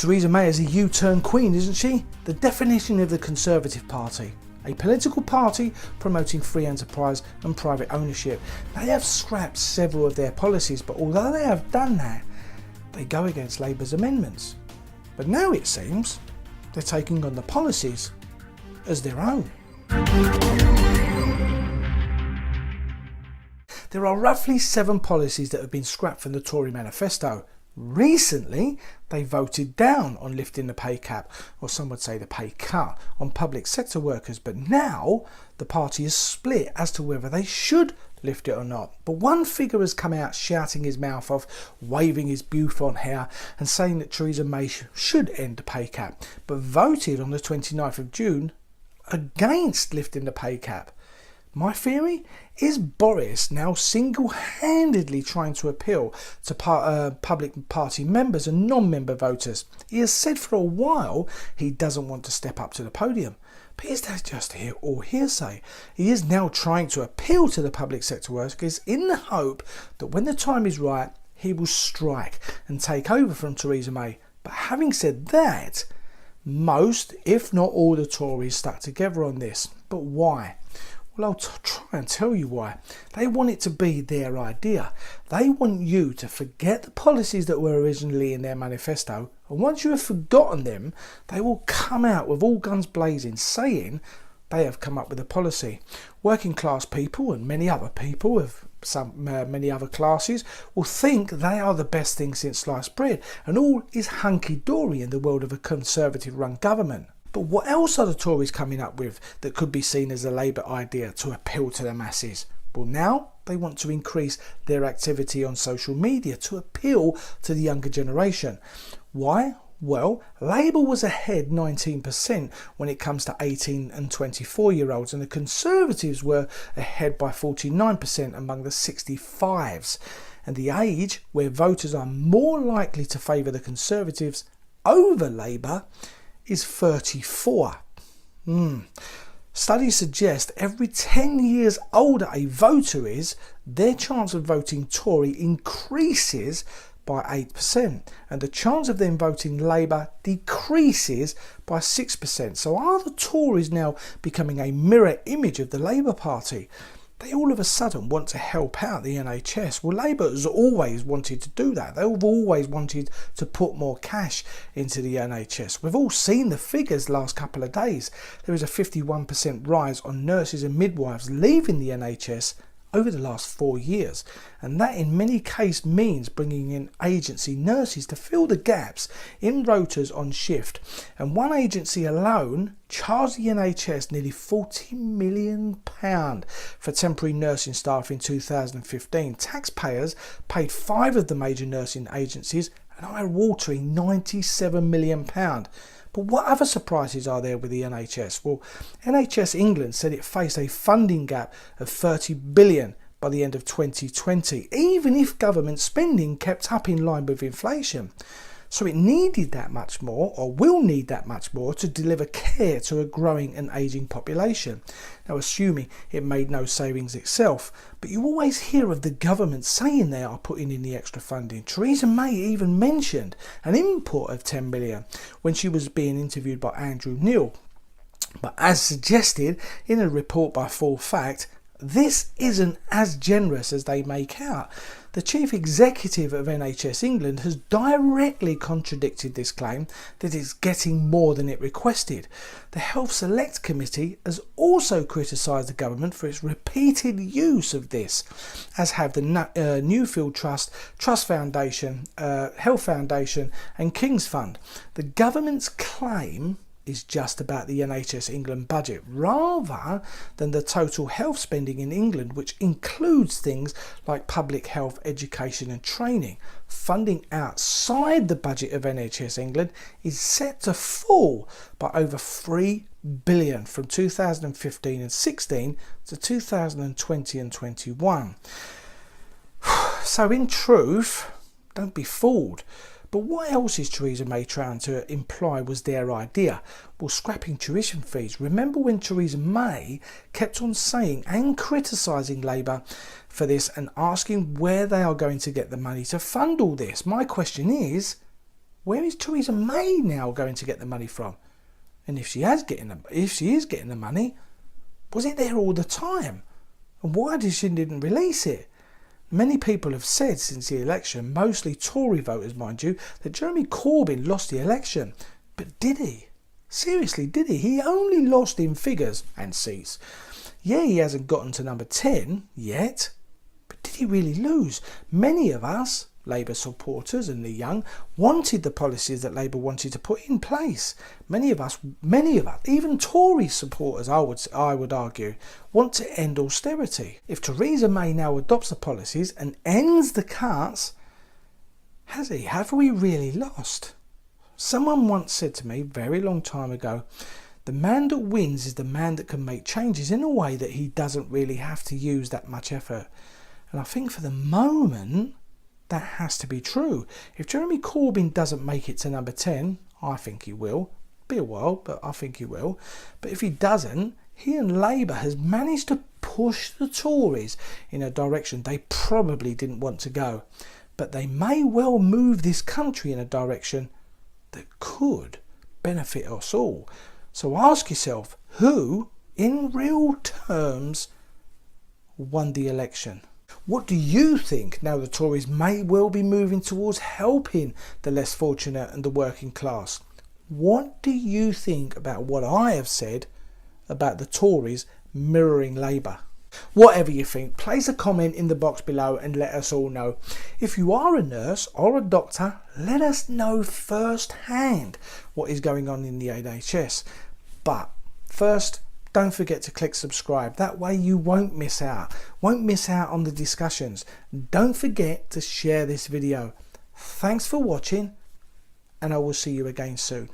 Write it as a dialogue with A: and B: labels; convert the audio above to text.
A: Theresa May is a U-turn queen, isn't she? The definition of the Conservative Party. A political party promoting free enterprise and private ownership. They have scrapped several of their policies, but although they have done that, they go against Labour's amendments. But now it seems they're taking on the policies as their own. There are roughly 7 policies that have been scrapped from the Tory manifesto. Recently, they voted down on lifting the pay cap, or some would say the pay cut, on public sector workers, but now the party is split as to whether they should lift it or not. But one figure has come out shouting his mouth off, waving his bouffant hair and saying that Theresa May should end the pay cap, but voted on the 29th of June against lifting the pay cap. My theory is Boris now single-handedly trying to appeal to public party members and non-member voters. He has said for a while he doesn't want to step up to the podium. But is that just all hearsay? He is now trying to appeal to the public sector workers in the hope that when the time is right, he will strike and take over from Theresa May. But having said that, most, if not all, the Tories stuck together on this. But why? Well, I'll try and tell you why. They want it to be their idea. They want you to forget the policies that were originally in their manifesto, and once you have forgotten them, they will come out with all guns blazing, saying they have come up with a policy. Working class people and many other people of many other classes will think they are the best thing since sliced bread, and all is hunky-dory in the world of a Conservative-run government. But what else are the Tories coming up with that could be seen as a Labour idea to appeal to the masses? Well, now they want to increase their activity on social media to appeal to the younger generation. Why? Well, Labour was ahead 19% when it comes to 18 and 24-year-olds, and the Conservatives were ahead by 49% among the 65s. And the age where voters are more likely to favour the Conservatives over Labour is 34. Studies suggest every 10 years older a voter is, their chance of voting Tory increases by 8%, and the chance of them voting Labour decreases by 6%. So are the Tories now becoming a mirror image of the Labour Party? They all of a sudden want to help out the NHS. Well, Labour has always wanted to do that. They've always wanted to put more cash into the NHS. We've all seen the figures last couple of days. There is a 51% rise on nurses and midwives leaving the NHS over the last 4 years, and that in many cases means bringing in agency nurses to fill the gaps in rotas on shift. And one agency alone charged the NHS nearly £40 million for temporary nursing staff in 2015. Taxpayers paid 5 of the major nursing agencies an eye-watering £97 million. But what other surprises are there with the NHS? Well, NHS England said it faced a funding gap of £30 billion by the end of 2020, even if government spending kept up in line with inflation. So it needed that much more, or will need that much more, to deliver care to a growing and ageing population. Now, assuming it made no savings itself, but you always hear of the government saying they are putting in the extra funding. Theresa May even mentioned an import of 10 million when she was being interviewed by Andrew Neil. But as suggested in a report by Full Fact, this isn't as generous as they make out. The chief executive of NHS England has directly contradicted this claim that it's getting more than it requested. The Health Select Committee has also criticised the government for its repeated use of this, as have the Newfield Trust, Trust Foundation, Health Foundation and King's Fund. The government's claim is just about the NHS England budget rather than the total health spending in England, which includes things like public health, education and training. Funding outside the budget of NHS England is set to fall by over £3 billion from 2015 and 16 to 2020 and 21. So in truth, don't be fooled. But what else is Theresa May trying to imply was their idea? Well, scrapping tuition fees. Remember when Theresa May kept on saying and criticising Labour for this and asking where they are going to get the money to fund all this? My question is, Where is Theresa May now going to get the money from? And if she is getting the money, was it there all the time? And why didn't release it? Many people have said since the election, mostly Tory voters mind you, that Jeremy Corbyn lost the election. But did he? Seriously, did he? He only lost in figures and seats. Yeah, he hasn't gotten to number 10 yet, but did he really lose? Many of us, Labour supporters and the young, wanted the policies that Labour wanted to put in place. Many of us, even Tory supporters, I would argue, want to end austerity. If Theresa May now adopts the policies and ends the cuts, have we really lost? Someone once said to me, very long time ago, the man that wins is the man that can make changes in a way that he doesn't really have to use that much effort. And I think for the moment, that has to be true. If Jeremy Corbyn doesn't make it to number 10, I think he will. Be a while, but I think he will. But if he doesn't, he and Labour has managed to push the Tories in a direction they probably didn't want to go. But they may well move this country in a direction that could benefit us all. So ask yourself, who, in real terms, won the election? What do you think now the Tories may well be moving towards helping the less fortunate and the working class? What do you think about what I have said about the Tories mirroring Labour? Whatever you think, place a comment in the box below and let us all know. If you are a nurse or a doctor, let us know firsthand what is going on in the NHS. But first, don't forget to click subscribe. That way you won't miss out on the discussions. Don't forget to share this video. Thanks for watching, and I will see you again soon.